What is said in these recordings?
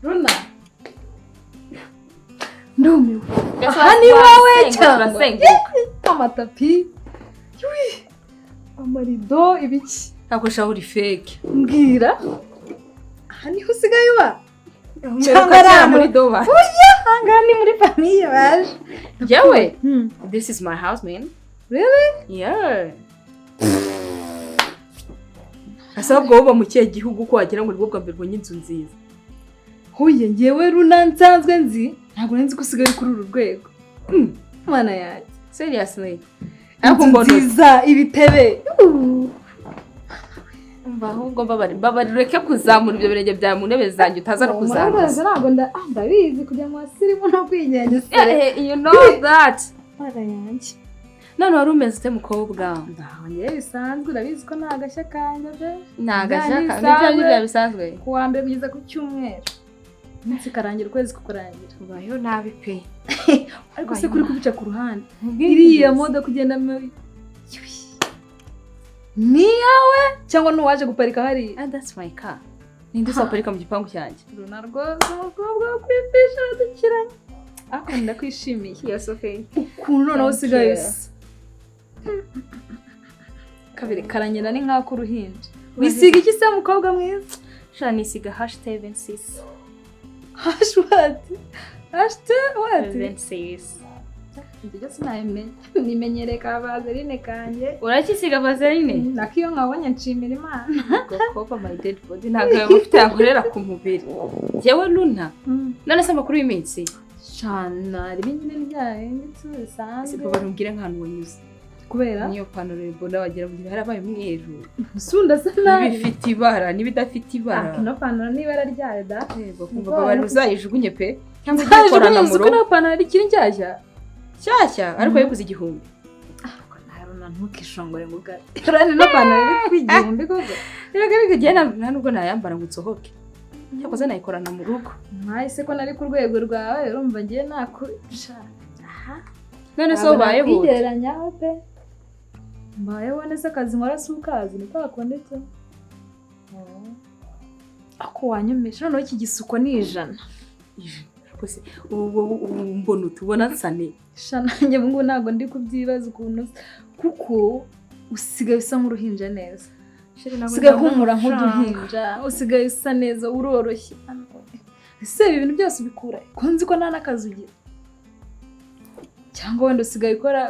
Runa ndumiwe aha ni wowe cyangwa amatapi amarido ibiki akoresha uri fake mbwira aha niho usigaye uba cyangwa ari muri doba oya hanga ni muri famille baje yewe this is my house man really yeah asabwo uba mu kiye gihugu ko wagira ngo rwobwa mbere bonye inzu nziza huye ngewe Runa nsanzwe nzi ntabwo nzi ko usigaye kuri uru rwego mana yaje seriously ako mbona ibitebe ahubwo babareke kuzamura ibyo birenge bya mu ntebe zanjye utaza no kuzamura ntabwo ndabizi kujya mu asirimu no kwigengesera you know that mana yanjye none wari umeze ute mukobwa ndaho ngewe bisanzwe urabizi ko nta gashya kanjye pe nta gashya kanjye bisanzwe ku wa mbere kugeza ku cyumweru umunsi karangira ukwezi kukurangira ubayeho nabi pe ariko se kuri kubica ku ruhande iriya modoka kugenda ni yawe cyangwa n'uwaje guparika hariya and that's my car ninde usaparika mu gipangu cyanjye Runa rwose umukobwa wo kwifisha dukiranye ako ndakwishimiye yes okay ukuntu noneho usigaye kabiri karanyera ni nk'ako uruhinja wisiga iki se mukobwa mwiza shana nisiga #76 what Ndiyo sinayemenya nimenyereye ka vaseline kanje urakisiga vaseline nakiyo nkabonye nshimira Imana gokoko my dead body ntago yamufite yankorera ku mubiri yewe Runa none se makuru y'iminsi shana ribinyine n'ibyaye ndetse bisanzwe siko barumbwire nk'ahantu wanyuze kubera niyo panore bona wagira ngo harabaye umweru sunda sana bifite ibara nibidafite ibara no panore n'ibara ryayo da yego kumva bari uzayijugunye pe cyangwa ugikorana mu rugo no panore ikiri cyashya ariko yaguze igihumbi Runa ntukishongore mu gati urane no panore kwigihumbi koko rero kugenda nta nubwo nayambara ngo utsohoke cyakoze nayikorana mu rugo mwahise ko nari ku rwego rwawe urumva ngiye nakurusha none so bayeho bigereranyaho pe mbayeho neza akazi nkora si ukazi niko akondetse ako wanyumesha noneho iki gisuko ni 100 kose ubu mbona utubona nsane shanange ngo ntago ndi kubyibaza ukuntu kuko usigaye usa nk'uruhinja neza usigaye humura nk'uduhinja usigaye usa neza uroroshye ese ibi bintu byose ubikura ko nzi ko nta n'akazi ugira cyangwa wenda usigaye ukora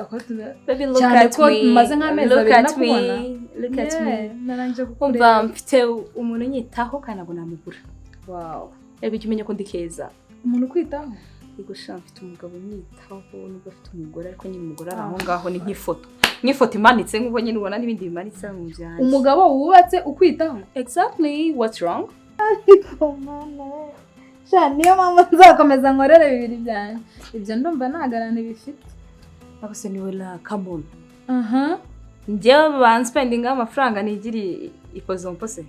cyane ko maze nk'amezi abiri nakubona look at me naranje kumva mfite umuntu nyitaho kandi ntabwo namugura wow rego ukimenye ko ndi keza umuntu kwitaho igusha mfite umugabo nyitaho nubwo afite umugore ariko nyine umugore ari aho ngaho ni nk'ifoto imanitse nk'uko nyine ubona n'ibindi bimanitse mu byanjye umugabo wubatse ukwitaho exactly what's wrong niyo mpamvu nzakomeza nkorere bibiri byanjye ibyo ndumva ntagarane bifite ako se niwe la come on njyewe banspendinga amafaranga nigiri ipozompo se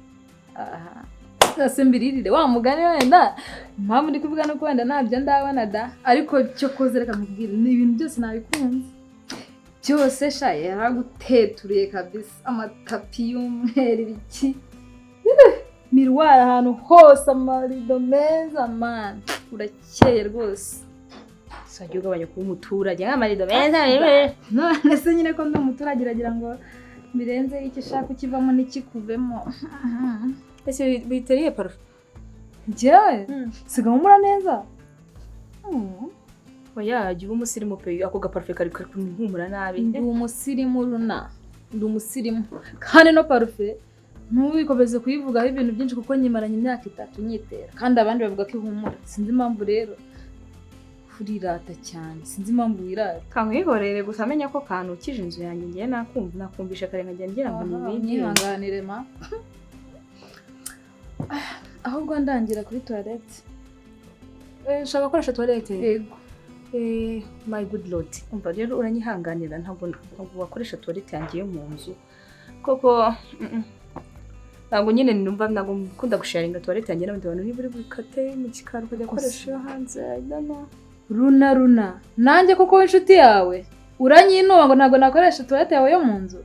ase mbiririre wa mugani wenda impamvu ndi kuvuga no kwenda ntabyo ndabona da ariko cyo kozereka mubwira ni ibintu byose nabikunze byose sha yaraguteturiye kabisa amatapi y'umweru ibiki mirwara ahantu hose amarido meza man urakeye rwose sajya ugabanya kuba umuturage nk'amarido meza none se nyine ko ndi umuturage iragira ngo birenze iki shaka ukivamo n'ikikuvemo ese biteriye parufe njyewe sigamura neza oya jya uba umusirimu pe ako gaparufe kari kumpumura nabi ndi umusirimu Runa ndi umusirimu kandi no parufe ntubikomeze kuyivugaho ibintu byinshi kuko nyimaranye imyaka 3 nyitera kandi abandi bavuga ko ihumura sinzi impamvu rero kurirata cyane sinzi impamvu wirata kankwihorere gusa amenya ko kantu ukije inzu yanjye ngiye nakumvisha kare nkajya ngira ngo nibindi nyihanganire ma ahubwo ndangira kuri toilette nshaka gukoresha toilette yego my good lord umva rero uranyihanganira ntabwo wakoresha toilette yanjye yo mu nzu koko ntabwo nyine numva ntabwo mukunda gusharinga toilette yanjye n'abandi bantu niba uri bukate mu gikaro kujya gukoresha yo hanze idano Runa nanjye koko w'inshuti yawe uranyinuba ngo ntabwo nakoresha toilette yawe yo mu nzu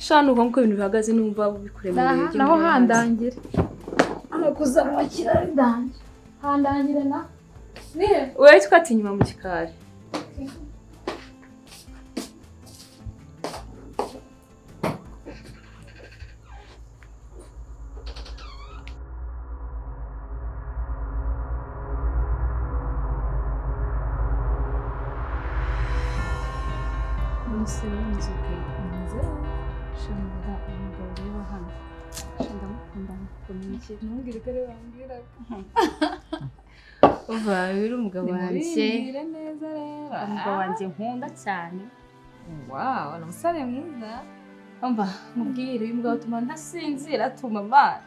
shana uko ibintu bihagaze numva bikuremeye naho handangira hano kuzamukira ndanje handangire na nihe wewe twati inyuma mu gikari ntubwire ko ari wambwira uva biri umugabo wanjye neza rero umugabo wanjye nkunda cyane wow ni umusore mwiza umva mubwire uyu mugabo atuma ntasinzira atuma amara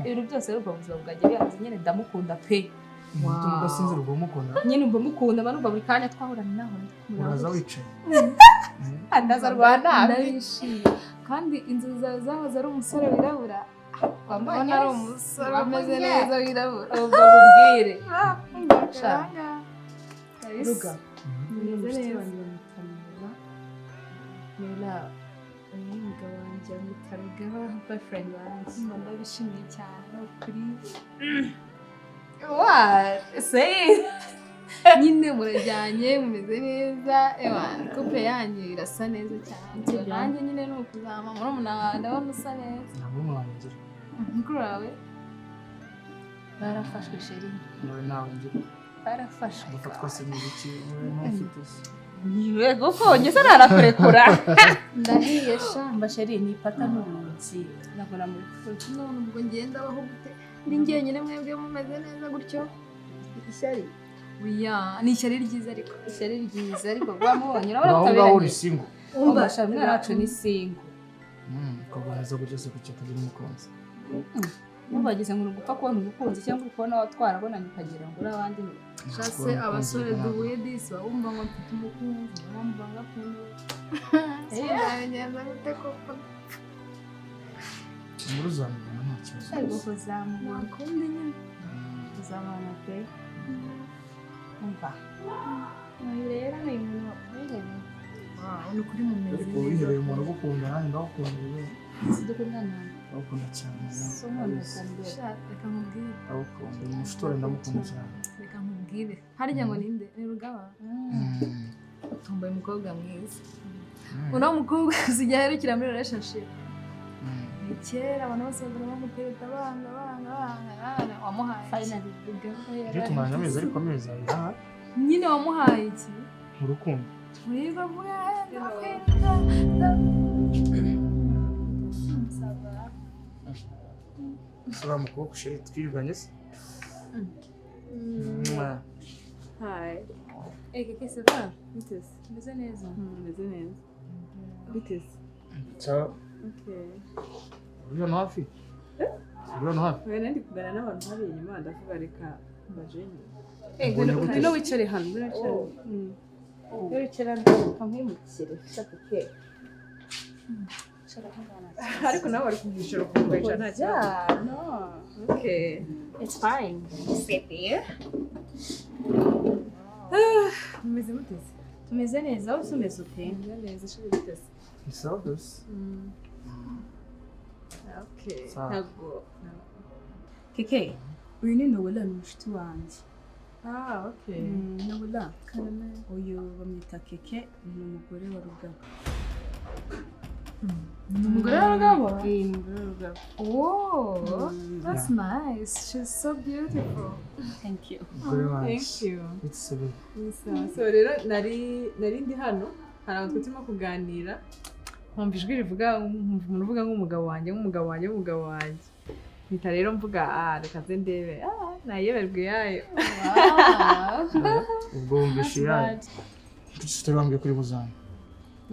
ibintu byose rero ubwo buzima bwanjye biyanze nyine ndamukunda pe Utuma udasinzira ubwo mukunda nyine umva mukunda manumva buri kanya twahorana naho uraza wicaye andaza rwanda ndabishimiye kandi inzozi zawe zahoze ari umusore wirabura wambona ari umusore umeze neza wirabura ubwo mubwire ruga meze neza nela umugabo wanjye amutarugaho boyfriend wanjye ndabishimiye cyane kuri what say nyine murajyanye mumeze neza couple yanyu irasa neza cyane nanjye nyine ni ukuzama murumuna wawe ndabona usa neza ntabwo mwangira mukuru wawe barafashwe sheri nawe ngira barafashwe gufatwa se mu biki ntufite se yego ko ngeze narakurekura ndahiye sha mba sheri nipata n'urugi nabona muri foto none ubwo ngenda abaho gute ndi njyenyine mwebwe mumeze neza gutyo ishyari oya ni ishyari ryiza ariko ishyari ryiza ariko bamubonye urabona aho ngaho utaberanye uri single umva shari umwana wacu ni single ukaguhaza gutyo se kuki atagira umukunzi ntubagize ngo gupfa kubona umukunzi cyangwa uri kubona twarabonanye ukagira ngo uri abandi shase abasore duhuye disi bumva ngo mfite umukunzi bumva ngakunda sinabigenda gute koko muri uzamubona nta kibazo ariko kuzamubona nakundi nyine kuzamubona pe umva uyu rero ni umuntu wihereye ni ukuri mumeze ariko wihereye umuntu ugukunda nanjye ndagukunda rero si dukundana ndagukunda cyane so umuntu ukambere reka nkubwire ndagukunda uyu musore ndamukunda cyane reka nkubwire harya ngo ninde ni rugaba utomboye umukobwa mwiza uno mukobwa uzijya aherukira muri relationship ni kera abantu bose bagura bamutereta banga wamuhaye finally rugaba ibyo tumaranye amezi ariko amezi abiri aha nyine wamuhaye iki mu rukundo wiga vuga uriya mukobwa usheri twiriganye se hi keke se va bitese meze neza meze neza bitese ciao okay uri hano hafi uri hano hafi wewe ndi kugana n'abantu hari inyuma ndavuga reka mbajeni Mbonye gute? ngwino wicare hano wicare ndapfa nkimukire shaka ke ariko nawe bari kumwishura kumwicara nta kibazo no okay it's fine sit there mumeze muteze tumeze neza wowe umeze ute mumeze neza shuri biteze ni sawa rwose okay Sawa. ntabwo keke uyu ni Noella ni umushuti wanjye okay Noella karame uyu bamwita keke ni umugore wa rugaba ni umugore wa rugabo umugore wa rugabo oh that's nice she's so beautiful thank you umugore wanjye thank you it's seven so rero nari ndi hano hari abantu turimo kuganira nkumva ijwi rivuga nkumva umuntu uvuga nk'umugabo wanjye mpita rero mvuga reka nze ndebe nayoberwa iyayo ubwo wumvishe yayo tutari bambwiye kuri buzane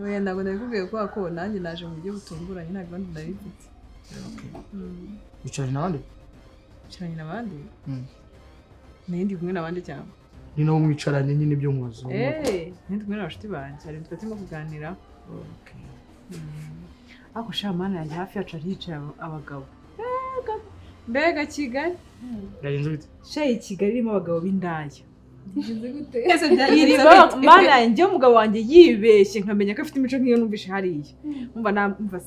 oya ntabwo nabikubwiye kubera ko nanjye naje mu buryo butunguranye nta gahunda nari mfite wicaranye n'abandi wicaranye n'abandi nayo ndi kumwe n'abandi cyangwa ni nawe mwicaranye nyine ibyo nkuzi ndi kumwe n'abashuti banjye hari ibintu turimo kuganira ariko shamana yanjye hafi yacu hicaye abagabo mbega Kigali yagenze bite shayi Kigali irimo abagabo b'indaya bigenze gute irimo mana yanjye umugabo wanjye yibeshye nkamenya ko afite imico nk'iyo numvishe hariya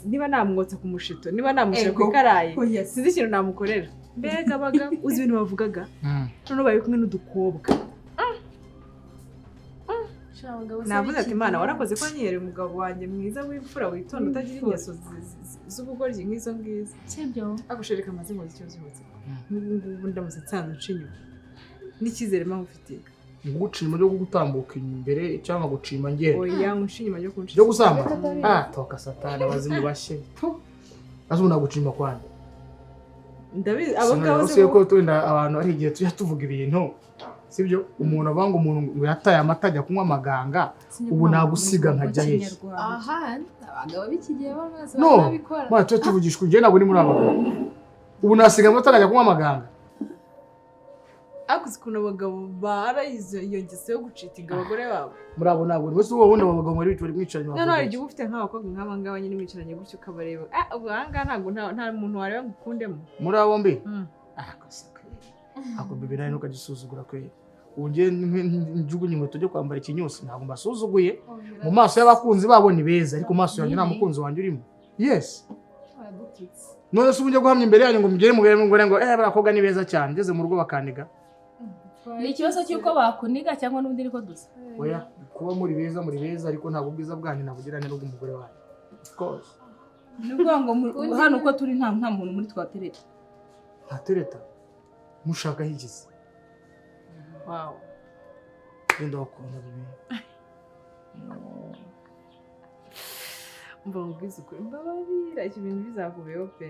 niba namwotsa ku mushito niba namushyira ku ikarayi sinzi ikintu namukorera mbega abagabo uzi ibintu bavugaga none bari kumwe n'udukobwa navuze ati Imana warakoze ko nyereye umugabo wanjye mwiza w'imfura witonda utagira ingeso z'ubugoryi nk'izo ngizo sibyo agushereka amaze ngo ikibazo cyose n'ubu ndamutse nsanzwe nshinyo n'icyizere mpamvu ufitiye gucima ryo gutambuka imbere cyangwa gucima ngere oya unshinyuma ryo kunshima ryo gusamba toka satani abazimu bashye azuna gucima kwande ndabizi abagabo se ko twenda abantu ari igihe tujya tuvuga ibintu sibyo umuntu avanga umuntu yataye amatajya kunywa amaganga ubu nagusiga nkajya hehe aha abagabo bikigiye bamaze no babikora ma cyo tuvugishwe nje nabo ni muri abagabo ubu nasiga amatajya kunywa amaganga akuzi kuno abagabo barayize iyo ngeso yo gucitinga abagore babo murabo ntabwo bose uwo wundi abagabo muri bitwari mwicaranye none hari igihe ufite nk'abakobwa nk'aba ngaba nyine mwicaranye gutyo ukabareba ubu aha ntabwo nta muntu wareba ngo ukundemo muri abo mbi akasaka ako bebe nayo nukagisuzugura kwe unje njugunye inkweto ryo kwambara ikinyusi ntabwo mbasuzuguye mu maso y'abakunzi babo ni beza ariko maso yanjye nta mukunzi wanjye urimo yes none se ubunye guhamya imbere yanyu ngo mugere ngo barakobwa ni beza cyane ngeze mu rugo bakaniga ni ikibazo cy'uko bakuniga cyangwa n'undi ariko dusa oya kuba muri beza ariko ntabwo ubwiza bwanyu nabugirane n'ubw'umugore wanyu of course nubwo ngo hano uko turi nta muntu muri twatereta ntatereta mushaka higize wow genda wakunda bibi mbabwiza ukuri mbabarira icyo bintu bizakubeho pe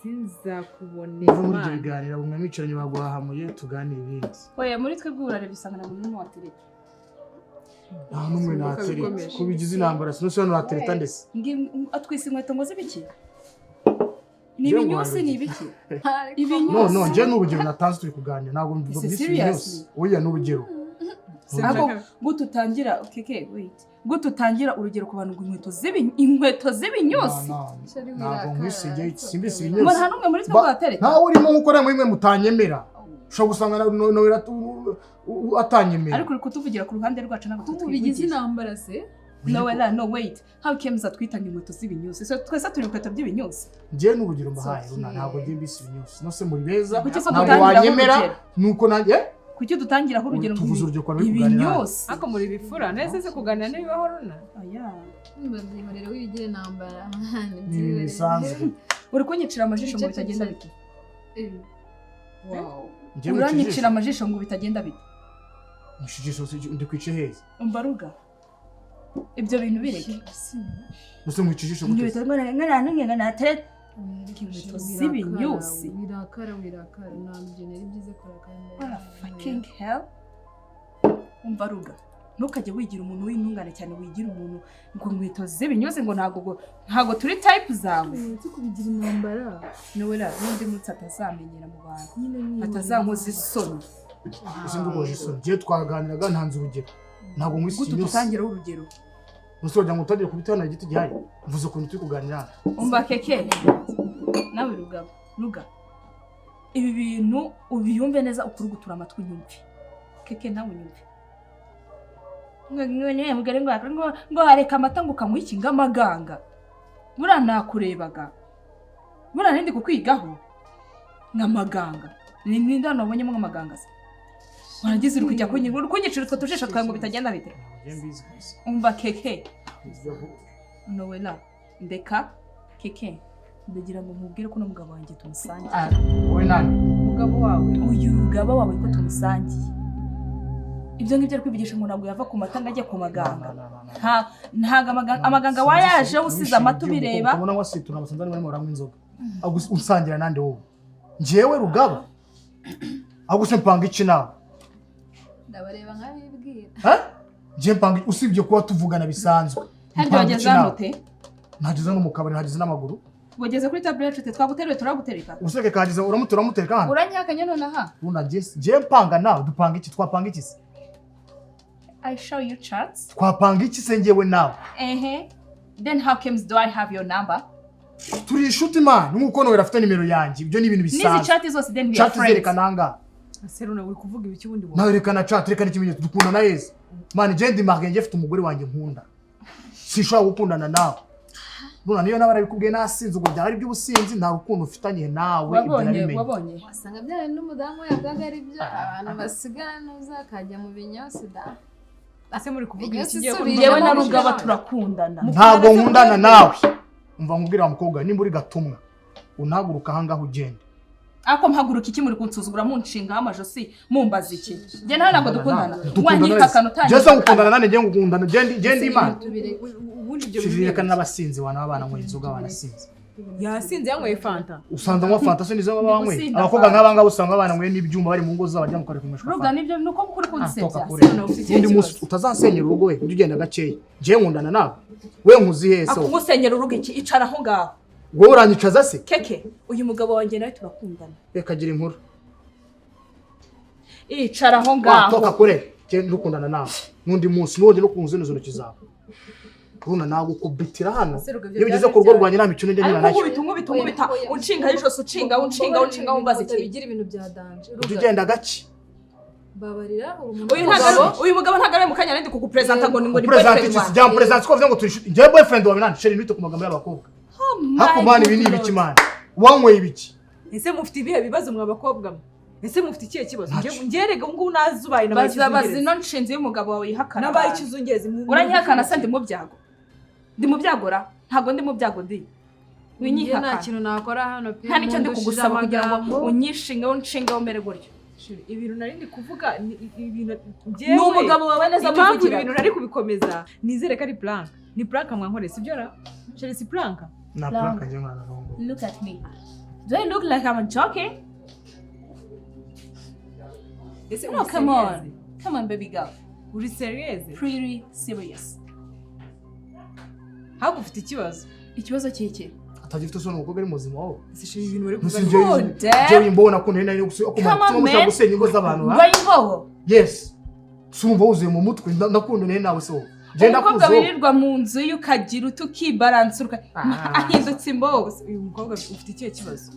sinzakubonera muri ibyo biganiro bumwe mwicaranye baguhahamuye tuganire ibindi oya muri twe bw'urare bisanga na muntu watereta nta n'umwe natereta ko bigize intambara sinose hano natereta ndetse atwise inkweto ngo zibiki ni ibinyusi ni ibiki no njye n'urugero natanze turi kuganira ntabwo mvuga byinshi oya n'urugero gututangira keke wait gututangira urugero ku bantu inkweto z'ibinyusi ntabwo nkwisige simbisi ibinyusi nta n'umwe muri twe bwatereta ntawe urimo gukora muri mwe mutanyemera ushobora gusanga nowera atanyemera ariko uri kutuvugira ku ruhande rwacu ntabwo tubigize intambara se no wait how comes twitanga inkweto z'ibinyusi so twese turi inkweto by'ibinyusi njye n'urugero mbahaye ntabwo njye mbisi ibinyusi no se muri beza ntabwo wanyemera nuko nanjye kuki dutangiraho urugero ibinyusi ako muri bifura nese se kuganira n'ibibaho runa oya rero wibigire intambara ni bisanzwe uri kunyicira amajisho ngo bitagenda bite wow uranyicira amajisho ngo bitagenda bite mushijisho ndi kwice heza umbaruga ibyo bintu bireke muso mwicijisho gute ngana natere inkweto z'ibinyusi wirakara ntabyo nari byiza kurakara fucking hell umbaruga ntukajye wigira umuntu w'intungane cyane wigira umuntu ngo inkweto z'ibinyusi ngo ntago turi type zawe cyo kubigira intambara nowera n'undi munsi atazamenyera mu bantu atazankoza isoni ese ndugoje isoni giye twaganiraga ntanze urugero ntabwo mwisi inyusi gututangiraho urugero musojya ngo utagire kubitana igiti gihari mvuze ukuntu turi kuganira umva keke nawe ruga ibi bintu ubiyumve neza ukuri gutura amatwi nyumve keke nawe nyumve ngo hareka amata ngo ukanywa iki ng'amaganga buriya nakurebaga buriya ntindi kukwigaho nk'amaganga ni ndano wabonyemo nk'amaganga se warangiza uri kujya kunyicira utwo tujisho twawe ngo bitagenda bite umva keke nowela ndeka keke ndagira ngo nkubwire ko n'umugabo wanjye tumusangiye wowe nani umugabo wawe uyu mugabo wawe ko tumusangiye ibyo ngibyo ari kwibigisha ngo ntabwo yava ku mata ngo ajye ku maganga ntago amaganga wayaje usize amata ubireba ubona wasitura abasanzani barimo baranywa inzoga usangira nande wowe njyewe rugaba aguse mpanga iki nawe ndabareba nkabibwira njye mpanga usibye kuba tuvugana bisanzwe handi wageze hano te ntageze no mu kabari ntageze n'amaguru wageze kuri tablet te twaguteruye turagutereka useke kageze uramutereka hano uranyakanye none aha njye mpanga nawe dupanga iki twapanga iki se I show you charts twapanga iki se njyewe nawe then how comes do I have your number turi inshuti man nkuko nowera afite nimero yanjye ibyo ni ibintu bisanzwe nizi chat zose then we are chat friends zerekana anga Seruna uri kuvuga ibiki bundi nawe rekana chat rekana ikimenyetso dukundana yeze man je ndi marge njye afite umugore wanjye nkunda sishobora gukundana nawe Nuna niyo nabarabikubwiye nasinze ubwo byari by'ubusinzi nta rukundo ufitanye nawe ibyo nabimenye. Wabonye wasanga byari n'umudamu yavugaga ari byo abantu basigana uzakajya mu binyosi da. Ase muri kuvuga iki Yewe giye yewe na Rugaba turakundana. Ntabwo nkundana nawe. Umva nkubwira mukobwa nimba uri gatumwa unahaguruka ahangaho ugende. Ako mpaguruka iki muri kunsuzugura munshinga amajosi mumbaza iki? Je nawe ntabwo dukundana. Wanyika kanotanye. Je so gukundana nane je ngukundana je imana. ubundi ibyo Shirika n'abasinzi wana abana ngo inzoga banasinzi. yasinze yanyweye fanta. Usanze ngo fanta se nizo babanywe. Abakobwa nk'abanga usanga abana ngwe n'ibyuma bari mu ngo zabo bajya mukore kumeshwa. Ruga nibyo nuko kuri kunsebya. Undi musi utazasenyera urugo we ugenda gakeye. Je nkundana nawe. We nkuzi hese. Akumusenyera urugo iki icara aho ngaho. Ngo uranyicaza se? Keke uyu mugabo wanjye nawe turakundana. Reka gira inkuru. Icara aho ngaho. Toka kure. Je ndukundana nawe. Nundi musi n'undi no kunzuza intoki zawe. Runa nawe ukubitira hano. Iyo bigeze ku rugo rwanjye nta mikino ndende nacyo. Nkubita unshinga y'ijose unshinga wumbaza iki bigira ibintu bya danje. Ugenda gake. Babarira uyu mugabo ntago ari mu kanya ndi kugupresenta ngo ni present iki sijya present ko vuze ngo turi je boyfriend wawe nandi sheri nito ku magambo y'abakobwa. Hakumana ibi ni ibiki mana? Wanyweye ibiki? Ese mufite ibihe bibazo mwa bakobwa mwe? Ese mufite ikihe kibazo? Ngerega ngo nazubaye bazi no nshinze y'umugabo wawe yihakana. Nabaye ikizungezi uranyihakana se ndi mu byago. Ndi mu byagora ntago ndi mu byago ndi. Winyihakana. Nta kintu nakora hano pe. Nta nicyo ndi kugusaba kugira ngo unyishinga umere gutyo. Ibintu nari ndi kuvuga ibintu ni umugabo wawe neza muvugira. Ibintu nari kubikomeza nizere ko ari prank. Ni prank mwankore sibyo ra? Sheri si prank. Na prank je mwana rongo. Look at me. Do I look like I'm joking? No, come on. Come on, baby girl. Uri serious? Pretty serious. Hago ufite ikibazo. Ikibazo kike. Atagifite so n'ubwo bari muzima wowe. Sishije ibintu bari kuvuga. Je mbona ko nari no kumutsa gusenya ingo z'abantu ha. Bayimboho. Yes. Sumva uzuye mu mutwe ndakunda nene nawe so. Je ndakuzo. Umukobwa wirirwa mu nzu yukagira utukibalance ahindutse imbogo. Uyu mukobwa ufite ikihe kibazo?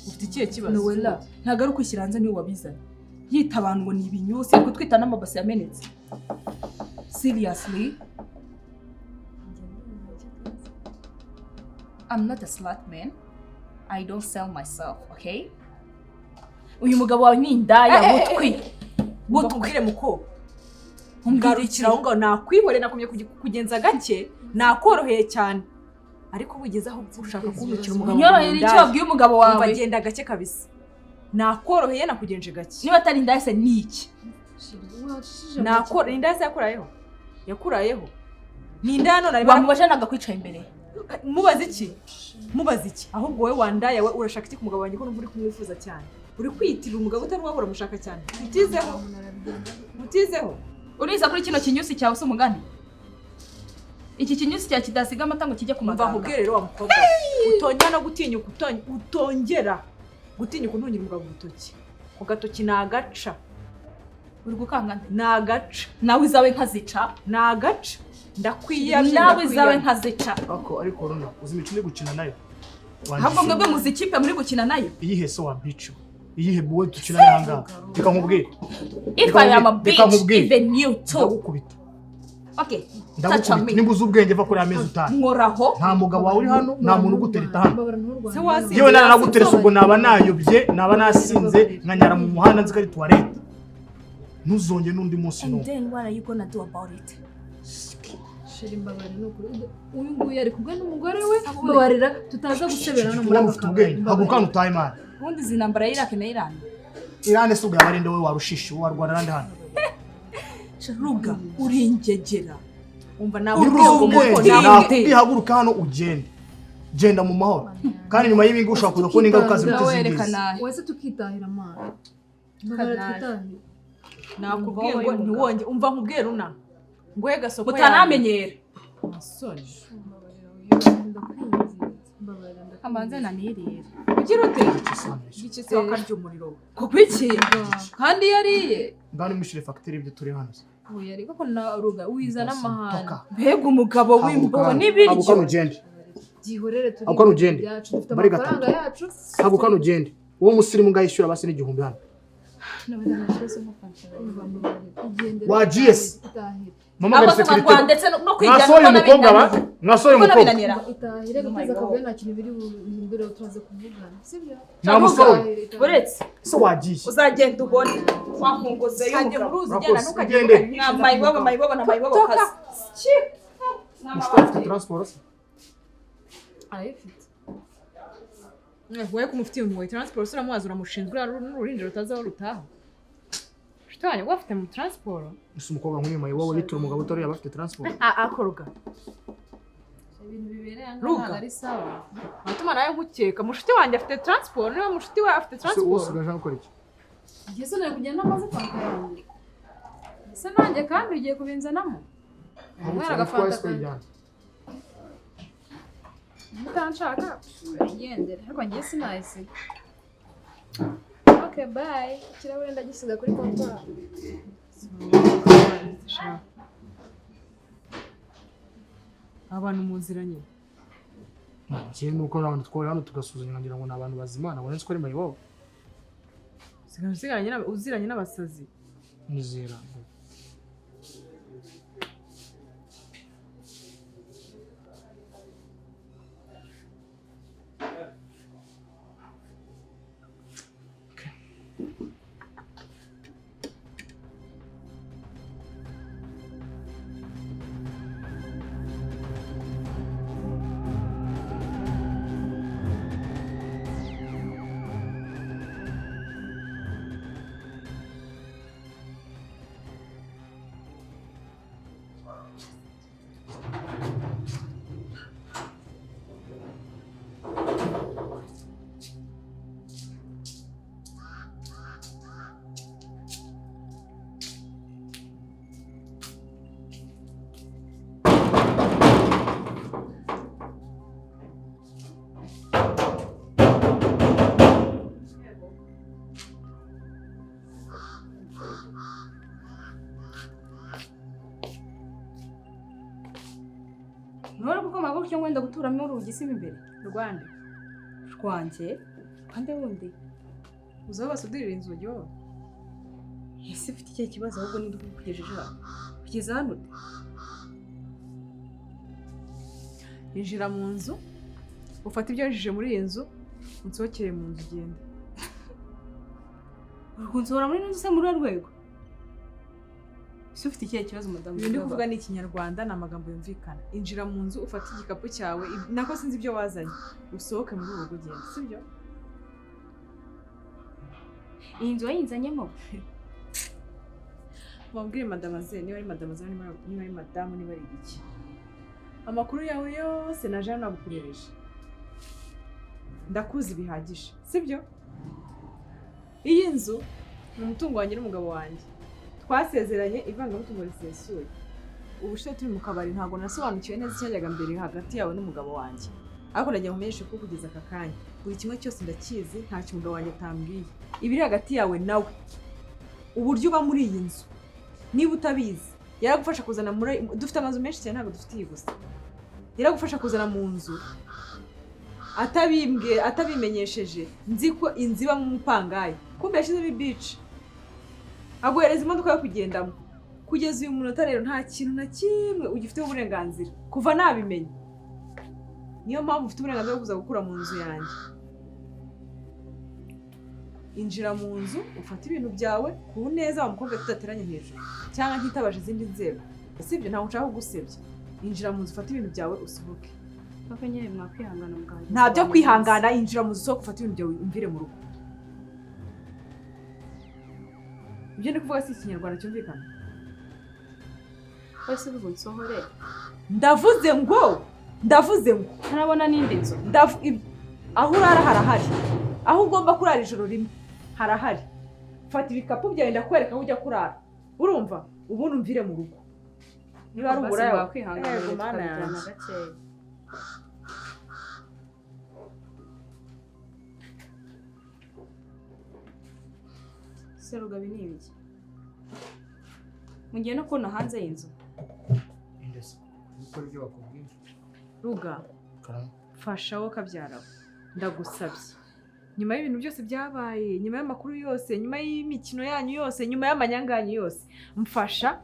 Ufite ikihe kibazo? Noella, ntago ari ukwishiranza niwe wabizana. Yita abantu ngo ni ibinyusi gutwita n'amabase yamenetse. Seriously? I'm not a slut man. I don't sell myself, okay? Uyu mugabo wawe ni indaya butwi. Butwire muko. Umgarukira ngo nakwihore nakomye kugenza gake nakoroheye cyane. Ariko wigeze aho ushaka kumukira umugabo. Nyorohera icyo wabwiye umugabo wawe. Bagenda gake kabisa. Nakoroheye nakugenje gake. Niba atari indaya se niki? Nakora indaya se yakurayeho. Yakurayeho. Ni indaya none bamubaje nagakwica imbere. Mubaze iki? Mubaze iki? Ahubwo wowe wandaya we urashaka iki ku mugabo wanjye ko numva uri kumwifuza cyane. Uri kwitirira umugabo utari wabura mushaka cyane. Utizeho. Uriza kuri kino kinyusi cyawe se umugani? Iki kinyusi cya kidasiga amata ngo kijye ku maganga. Mva nkubwire rero wa mukobwa. Utongera no gutinyuka utongera. Gutinyuka ntungira umugabo urutoki. Ugatoki nagaca. Uri gukanga nde? Nagaca. Nawe izawe nkazica. Nagaca. Ndakwiyamye. Nawe izawe nkazica. Ariko runa uzi imikino iri gukina nayo. Ahubwo mwebwe muzikipe muri gukina nayo. Iyihe so wa bicho. Iyihe bowe dukina yanga. Reka nkubwire. If I am a bitch, even you too. Ndagukubita. Okay. Ndagukubita. Nimbuza ubwenge va kuri amezi utanu. Ngoraho. Nta mugabo wawe uri hano, nta muntu ugutereta hano. Se wasi. Yewe nanaguteresa ubwo naba nayobye, naba nasinze nkanyara mu muhanda nzikari toilette. Ntuzonge n'undi munsi no. And then what are you gonna do about it? Sheri mbabare no kuri. Uyu nguyu ari kubwa n'umugore we. Babarira tutaza gusebera no muri akabari. Hagukana utaye man. Ubundi zinambara Iraq na Iran. Iran se ubwo abarinde we warushishi warwana nande hano. Ruga uringegera. Umva nawe ubwoko ihaguruka hano ugende. Genda mu mahoro. Kandi nyuma y'ibingi ushaka kuza kubona ingaruka zibitizingize. Wese tukitahira mana. Babarira nakubwiye ngo ntiwonge umva nkubwiye runa. Ngoye gasoko utanamenyera. Asoni. Amanze nanirira. Ugira ute? Gicese wakarya umuriro. Kuko iki? Kandi yariye. Ngani mushire factory ibyo turi hano. Oya ariko ko na ruga wizana amahana. Mbega umugabo w'imbobo n'ibiryo. Agukana ugende. Gihorere turi. Agukana ugende. Dufite amafaranga yacu. Agukana ugende. Uwo musirimu ngayishura basi n'igihumbi hano. wagiye se mama Abo gari se mu Rwanda ndetse no kwijyana mwasohoye ubona umukobwa ba binanira. mwasohoye Ubona umukobwa binanira. itahire gukiza akavuye nta kintu biri buhindure turaza kuvugana sibyo namusohoye Uretse se wagiye uzagenda ubone wankunguze Kajye y'umugabo. muruzi Urakoze, ugenda ntukajye ugende. ukanyishyuza ku Mayibobo mugabo. na mayibobo kazi. mufite transport se arayifite wowe kumufitiye umuwe transport uramuhaza uramushinzwe n'uruhinja rutazi aho rutaha nshuti wanjye wowe afite mu transport ese umukobwa nk'uyu mayibobo yitura umugabo utari yaba afite transport akoroga ibintu bibereye aha Ruga. ntabwo ari sawa atuma nawe nkukeka mushuti wanjye afite transport niba mushuti we afite ese transport wose ugaje gukora iki igihe se nari kugenda amaze kwaka yanjye ese nanjye kandi ugiye kubinzanamo umwana agafanta kanjye mutanshaka urigendere ariko ngiye sinayisiga okay bye ikirahure ndagisiga kuri kontwari abantu muziranye njyewe nuko abantu twari hano tugasuzanya ngira ngo ni abantu bazima nabone ko ari mayibobo uziranye n'abasazi nizera Nora kuko maboko cyo ngwenda guturamo urugi siba imbere. Rwanda Rwanje kandi wundi. uzaho basudirira inzugi wowe Ese ufite iki kibazo ahubwo ndi kukugejeje hano. Kugeza hano. injira mu nzu ufata ibyo winjije muri iyi nzu unsohokere mu nzu ugenda Ukunzora muri nzu se muri rwego. Ese ufite iki kibazo madamu? ibyo ndi kuvuga ni ikinyarwanda ni amagambo yumvikana injira mu nzu ufate igikapu cyawe nako sinzi ibyo wazanye usohoke muri ubu rugo ugenda sibyo Iyi nzu wayinzanyemo. wabwire madamaze niba ari madamaze niba ari madamu niba ari iki amakuru yawe yose naje hano nagukorereje ndakuzi bihagije sibyo iyi nzu ni umutungo wanjye n'umugabo wanjye twasezeranye ivangamutungo risesuye ubushize turi mu kabari ntabwo nasobanukiwe neza icyajyaga mbere hagati yawe n'umugabo wanjye ariko nagiye nkumenyeshe ko kugeza aka kanya buri kimwe cyose ndakizi ntacyo umugabo wanjye atambwiye ibiri hagati yawe nawe uburyo uba muri iyi nzu niba utabizi yaragufasha kuzana muri dufite amazu menshi cyane ntabwo dufite iyi gusa yaragufasha kuzana mu nzu atabimenyesheje nzi ko inzu ibamo umupangayi kumbe yashyizeho ibici aguhereza imodoka yo kugendamo kugeza uyu munota rero nta kintu na kimwe ugifiteho uburenganzira kuva nabimenya niyo mpamvu ufite uburenganzira bwo kuza gukura mu nzu yanjye injira mu nzu ufate ibintu byawe ku neza wa mukobwa tudateranye hejuru cyangwa ntitabaje izindi nzego sibyo ntabwo nshaka kugusebya injira mu nzu ufate ibintu byawe usohoke Papa nyine mwakwihangana muganga. nta byo kwihangana injira mu nzu usohoke ufate ibintu byawe umvire mu rugo ibyo ndi kuvuga si ikinyarwanda cyumvikana Wese ubu nsohore. ndavuze ngo Ntarabona n'indi nzu. aho urara harahari aho ugomba kurara ijoro rimwe harahari fata ibikapu byawe ndakwereka aho ujya kurara urumva ubundi umvire mu rugo niba ari uburaya wakwihangana yego mana tukabijyana yanjye gakeya. Serugabi ni ibiki? Mugiye no kubona hanze y'inzu. ndetse gukora ibyo bakubwiye ruga karama fasha wowe kabyarawe ndagusabye nyuma y'ibintu byose byabaye, nyuma y'amakuru yose, nyuma y'imikino yanyu yose, nyuma y'amanyanganyu yose, mfasha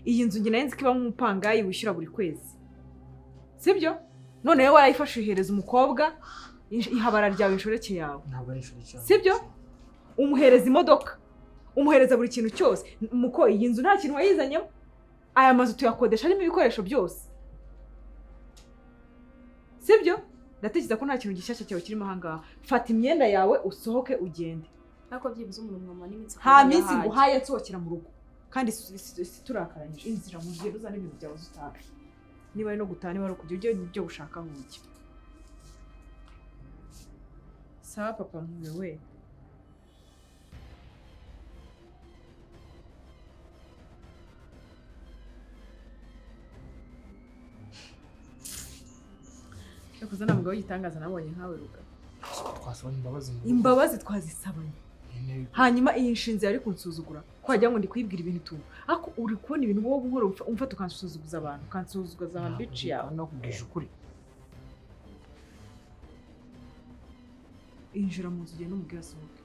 iyi nzu nge nayo nzi ko ibamo umupangayi wishyura buri kwezi, sibyo? Noneho warayifashe uhereza umukobwa ihabara ryawe inshoreke yawe, sibyo? Umuhereza imodoka, umuhereza buri kintu cyose. Muko iyi nzu nta kintu wayizanyemo, aya mazu tuyakodesha arimo ibikoresho byose, sibyo? Ndatekereza ko nta kintu gishyashya cyawe kirimo ahangaha. Fata imyenda yawe usohoke ugende. Ariko byibuze umuntu mama n'imitsi nta minsi nguhaye nsohokera mu rugo, kandi turakaranyije. Inzira mu gihe uzana ibintu byawe zutaha, niba ari no gutaha, niba ari ukujya ujye ibyo ushaka nk'ujya. Sawa papa mpuwe we. Yakoze ntabwo yitangaza nabonye nkawe ruga. Twasabanye imbabazi twazisabanye. Hanyuma iyi nshinzi yari kunsuzugura. Kwajya ngo ndi kwibwira ibintu tu. Ako uri kubona ibintu wowe buhoro umfata ukansuzuguza abantu, ukansuzuguza abantu bici yawe. Nakubwije ukuri. Injira mu nzu ugende umubwira asohoke.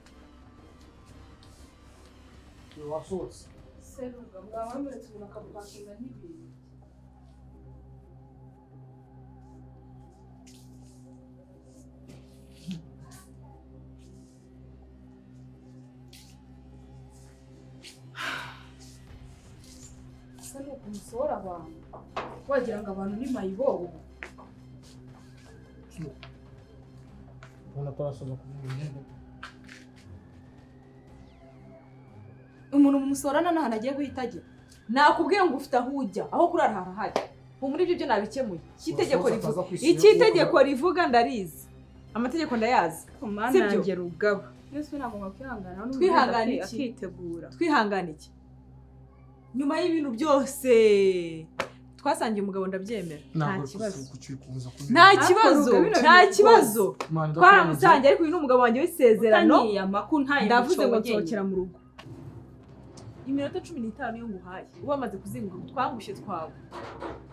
Wasohotse. Seruga mwawe muretse umuntu akabukakinga n'ibintu. Umusora abantu wagira ngo abantu ni mayibobo. Ubona twasaba kumenya umuntu musorana n'ahantu agiye guhita ajya. Nakubwiye ngo ufite aho ujya, aho kurara harahari. Muri ibyo nabikemuye. Ikitegeko rivuga ndarizi. Amategeko ndayazi. Sibyo rugabo. Yesu ntabwo makwihangana twihangana akitegura. Twihangana iki? Nyuma y'ibintu byose twasangiye umugabo ndabyemera. Nta kibazo. Nta kibazo. Twaramusangiye ariko uyu ni umugabo wanjye w'isezerano. Ndavuze ngo nsohokera mu rugo. Iminota 15 yo nguhaye. Ubamaze kuzinguka twangushe twawe.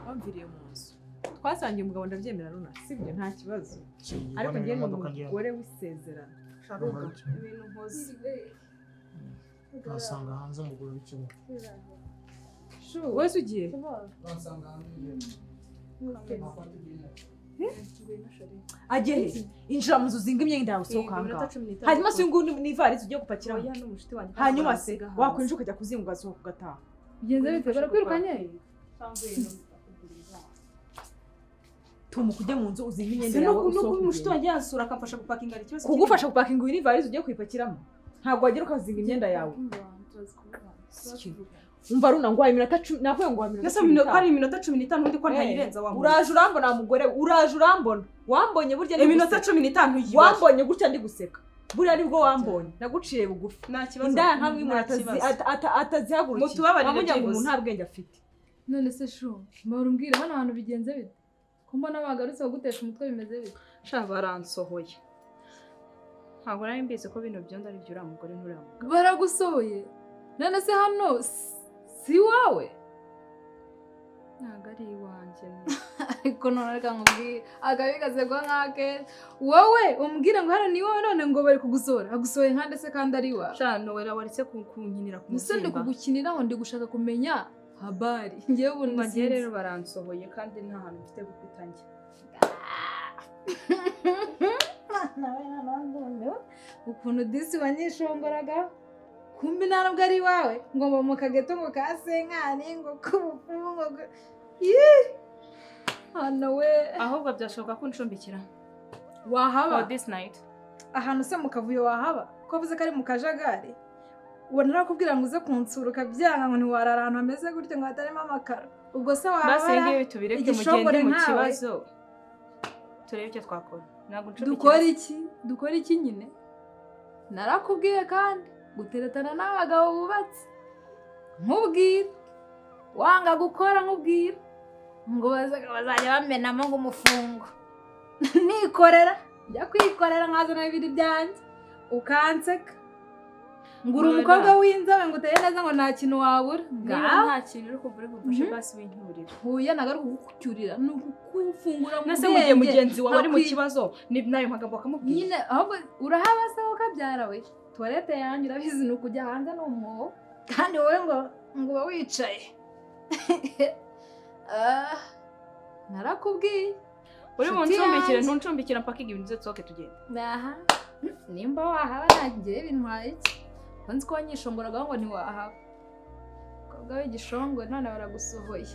Wamviriye mu nzu. Twasangiye umugabo ndabyemera runa. Sibyo nta kibazo. Ariko ngiye n'umugore w'isezerano. Sharuga ibintu nkoze. Nasanga hanze umugore w'ikimo. Wese ugiye? Nasanga hanze. Agere injira mu nzu zinga imyenda yawe usohoka hanga. Hanyuma se ngo ni ivarisi ugiye gupakiramo. Hanyuma se wakwinjira ukajya kuzinga ugasohoka ugataha. Bigenze bite barakwirukanye? Tuma kujya mu nzu uzinga imyenda yawe usohoka. Nuko umushiti wanjye yansura akamfasha gupakinga ikibazo. Kugufasha gupakinga iyi ivarisi ugiye kwipakiramo. Ntabwo wagera ukazinga imyenda yawe. Umva runa ngo iminota 10 navuye ngo iminota ari iminota 15 undi ko ntayirenza wamwe. Uraje urambona mugore, uraje urambona. Wambonye burya ni iminota 15 yibaje. Wambonye gutya ndi guseka. Burya nibwo wambonye. Naguciye bugufi. Nta kibazo. Indaya nkamwe atazihagurukira. Mutubabarire byibuze. Nta bwenge afite. None se shu, mbara hano abantu bigenze bite? Ko mbona bagarutse bagutesha umutwe bimeze bite? Sha baransohoye. Ntabwo nari mbizi ko bino byondo ari byo uriya mugore n'uriya mugabo. Baragusohoye. None se hano si wawe? Ntabwo ari iwanjye. Ariko none reka nkubwire agabigaze gwa nkake wowe umbwire ngo hano ni wowe none ngo bari kugusohora agusohoye nkande se kandi ari wawe. Sha Noella waretse kunkinira ku musimba. Musende kugukinira aho ndi gushaka kumenya habari. Ngiye ubu ngiye rero baransohoye kandi nta hantu mfite gupitange. Ukuntu disi wanyishongoraga kumbi narabwo ari wawe ngo mu kageto ngo kasenkani ngo kubufumu ngo hano we ahubwo byashoboka ko ncumbikira wahaba this night ahantu se mukavuyo wahaba ko avuze ko ari mu kajagari uwo narakubwira ngo uze kunsura ukabyanga ngo ntiwarara ahantu hameze gutyo ngo hatarimo amakaro ubwo se wahaba basi ngiye tubireke mugende mu kibazo turebe icyo twakora ntabwo ncumbikira dukora iki nyine narakubwiye kandi guteretana n'abagabo bubatse nkubwira wanga gukora nkubwira ngo bazajya bamenamo ngo umufungo nikorera njya kwikorera nkazana ibintu byanjye ukanseka ngo uri umukobwa w'inzobe ngo uteye neza ngo nta kintu wabura niba nta kintu uri kumva uri bumfashe basi wincyurira huye ntabwo ari ukugucyurira ni ukukufungura mu nase mu gihe mugenzi wawe ari mu kibazo nayo magambo akamubwira nyine ahubwo urahaba se wowe ukabyara we tuwarete yanjye urabizi ni ukujya hanze ni umwobo kandi wowe ngo uba wicaye narakubwiye uri mu ncumbikire ntuncumbikira mpaka ibintu byose soke tugenda aha nimba wahaba nagiye bintwaye iki nzi ko wanyishongoraga ngo ntiwahaba umukobwa w'igishongwe none baragusohoye